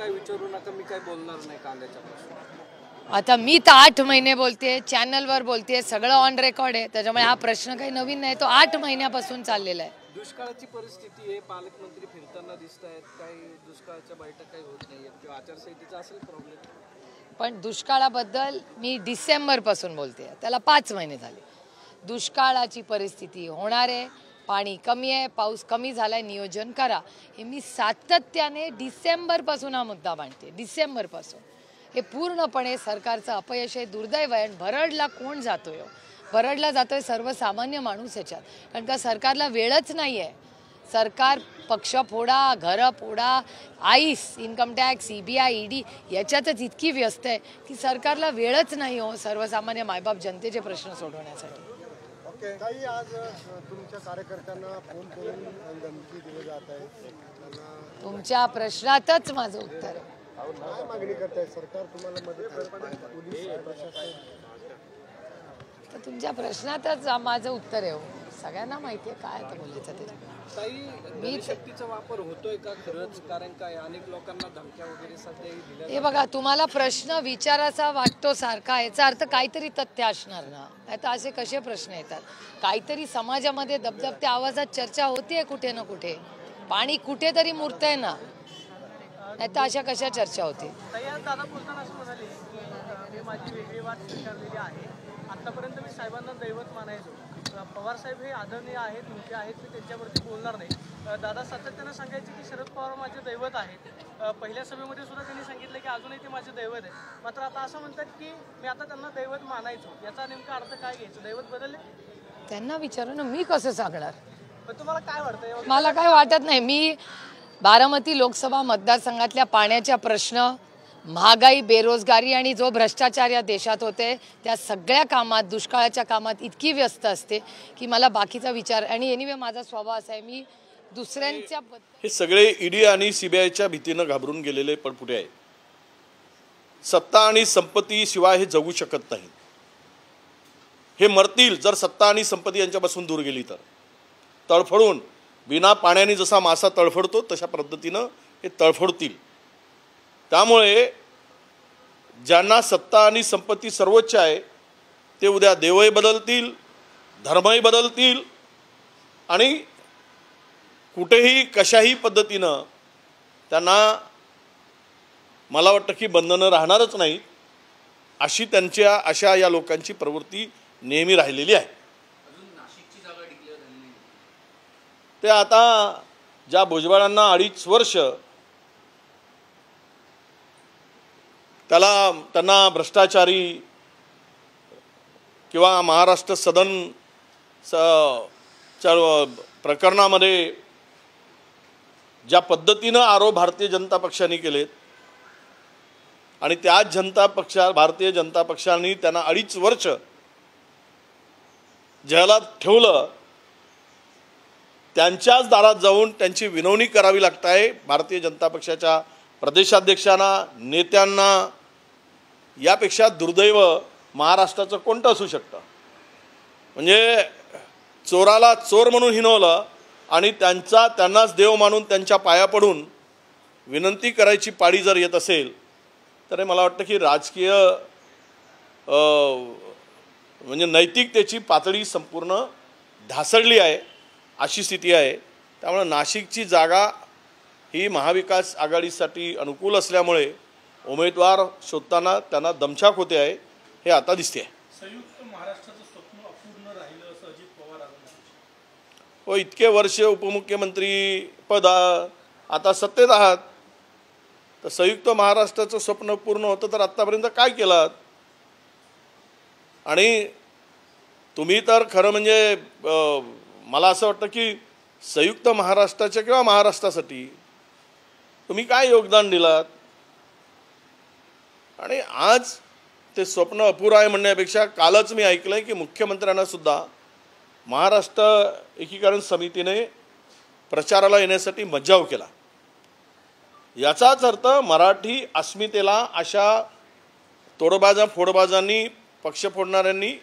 काय विचारू नका, मी काय बोलणार नाही कांद्याच्या प्रश्नावर. आता मी तर 8 महिने बोलते, चॅनलवर बोलते, सगळं ऑन रेकॉर्ड आहे, त्याच्यामुळे हा प्रश्न काही नवीन नाही, तो 8 महिन्यापासून चाललेला आहे. दुष्काळाची परिस्थिती आहे, पालकमंत्री फिरताना दिसत आहेत, काही दुष्काळाच्या बैठक काही होत नाहीये किंवा आचारसंहितेचा असेल प्रॉब्लेम. पण दुष्काळाबद्दल मी डिसेंबरपासून बोलते, त्याला 5 महिने झाले. दुष्काळाची परिस्थिती होणार आहे, पाणी कमी आहे, पाऊस कमी झालाय, नियोजन करा, हे मी सातत्याने डिसेंबरपासून हा मुद्दा मांडते. डिसेंबरपासून हे पूर्णपणे सरकारचं अपयश आहे, दुर्दैव आहे. भरडला कोण जातोय? भरडला जातोय सर्वसामान्य माणूस ह्याच्यात, कारण का सरकारला वेळच नाही आहे. सरकार पक्ष फोडा, घरं फोडा, ice, income tax, CBI, ED याच्यातच इतकी व्यस्त आहे की सरकारला वेळच नाही हो सर्वसामान्य मायबाप जनतेचे प्रश्न सोडवण्यासाठी. काही आज तुमच्या कार्यकर्त्यांना फोन करून धमकी दिली जात आहे, तुमच्या प्रश्नातच माझं उत्तर आहे. काय मागणी करताय? सरकार तुम्हाला मदत करते, पोलीस प्रशासन. तर तुमच्या प्रश्नातच माझं उत्तर आहे हो. सगळ्यांना माहिती आहे काय आता बोलायचं त्याच्यात. मी शक्तीचा वापर होतोय का खरंच? कारण काय अनेक लोकांना धमक्या वगैरे सध्या दिल्या. हे बघा, तुम्हाला प्रश्न विचाराचा वाटतो सारखा, याचा अर्थ काहीतरी तथ्य असणार ना. आता असे कसे प्रश्न येतात? काहीतरी समाजामध्ये दबदबत्या आवाजात चर्चा होतीये कुठे ना कुठे, पाणी कुठेतरी मुरतंय ना, नाही तर अशा कशा चर्चा होते? दादा बोलताना असं म्हणाले की माझी वेगळी वाट स्वीकारलेली आहे. आतापर्यंत मी साहेबांना दैवत मानायचो. पवार साहेब हे आदरणीय आहेत, मोठे आहेत, मी त्यांच्यावरती बोलणार नाही. दादा सातत्यानं सांगायचे की शरद पवार माझे दैवत आहेत. पहिल्या सभेमध्ये सुद्धा त्यांनी सांगितलं की अजूनही ते माझे दैवत आहे. मात्र आता असं म्हणतात की मी आता त्यांना दैवत मानायचो. याचा नेमका अर्थ काय घ्यायचं? दैवत बदलले? त्यांना विचारू ना, मी कसं सांगणार? पण तुम्हाला काय वाटतं? मला काय वाटत नाही. मी बारामती लोकसभा मतदारसंघातल्या पाण्याच्या प्रश्न, महागाई, बेरोजगारी आणि जो भ्रष्टाचार या देशात होते त्या सगळ्या कामात, दुष्काळाच्या कामात इतकी व्यस्त असते की मला बाकीचा विचार, आणि एनिवे माझा स्वभाव असा आहे, मी दुसऱ्यांच्या हे सगळे ED आणि CBIच्या भीतीनं घाबरून गेलेले पडपुटे आहेत. सत्ता आणि संपत्ती शिवाय हे जगू शकत नाहीत. हे मरतील जर सत्ता आणि संपत्ती यांच्यापासून दूर गेली तर. तळफडून बिना पाण्याने जसा मासा तळफडतो तशा पद्धतीनं हे तळफडतील. त्यामुळे ज्यांना सत्ता आणि संपत्ती सर्वोच्च आहे ते उद्या देवही बदलतील, धर्मही बदलतील आणि कुठेही कशाही पद्धतीनं त्यांना मला वाटतं की बंधनं राहणारच नाही. अशा या लोकांची प्रवृत्ती नेहमी राहिलेली आहे. ते आता ज्या भुजबळांना 2.5 वर्ष त्यांना भ्रष्टाचारी किंवा महाराष्ट्र सदन प्रकरणामध्ये ज्या पद्धतीनं आरोप भारतीय जनता पक्षाने केलेत आणि त्याच भारतीय जनता पक्षाने त्यांना 2.5 वर्ष जेलात ठेवलं, त्यांच्याच दारात जाऊन त्यांची विनवणी करावी लागत आहे भारतीय जनता पक्षाच्या प्रदेशाध्यक्षांना, नेत्यांना. यापेक्षा दुर्दैव महाराष्ट्राचं कोणतं असू शकतं? म्हणजे चोराला चोर म्हणून हिणवलं आणि त्यांनाच देव मानून त्यांच्या पाया पडून विनंती करायची पाळी जर येत असेल तर मला वाटतं की राजकीय म्हणजे नैतिकतेची पातळी संपूर्ण ढासळली आहे, अशी स्थिती आहे. त्यामुळे नाशिकची जागा ही महाविकास आघाडीसाठी अनुकूल असल्यामुळे उमेदवार शोधताना त्यांना दमछाक होते आहे, हे आता दिसते आहे. संयुक्त महाराष्ट्राचं स्वप्न अपूर्ण राहिलं असं अजित पवार हो, इतके वर्ष उपमुख्यमंत्री पद आता सत्तेत आहात, तर संयुक्त महाराष्ट्राचं स्वप्न पूर्ण होतं तर आत्तापर्यंत काय केलं? आणि तुम्ही तर खरं म्हणजे मला असं वाटतं की संयुक्त महाराष्ट्राच्या किंवा महाराष्ट्रासाठी तुम्ही काय योगदान दिलात? आणि आज ते स्वप्न अपुरं आहे म्हणण्यापेक्षा कालच मी ऐकलंय की मुख्यमंत्र्यांना सुद्धा महाराष्ट्र एकीकरण समितीने प्रचाराला येण्यासाठी मज्जाव केला. याचाच अर्थ मराठी अस्मितेला अशा तोडबाजांनी, पक्ष फोडणाऱ्यांनी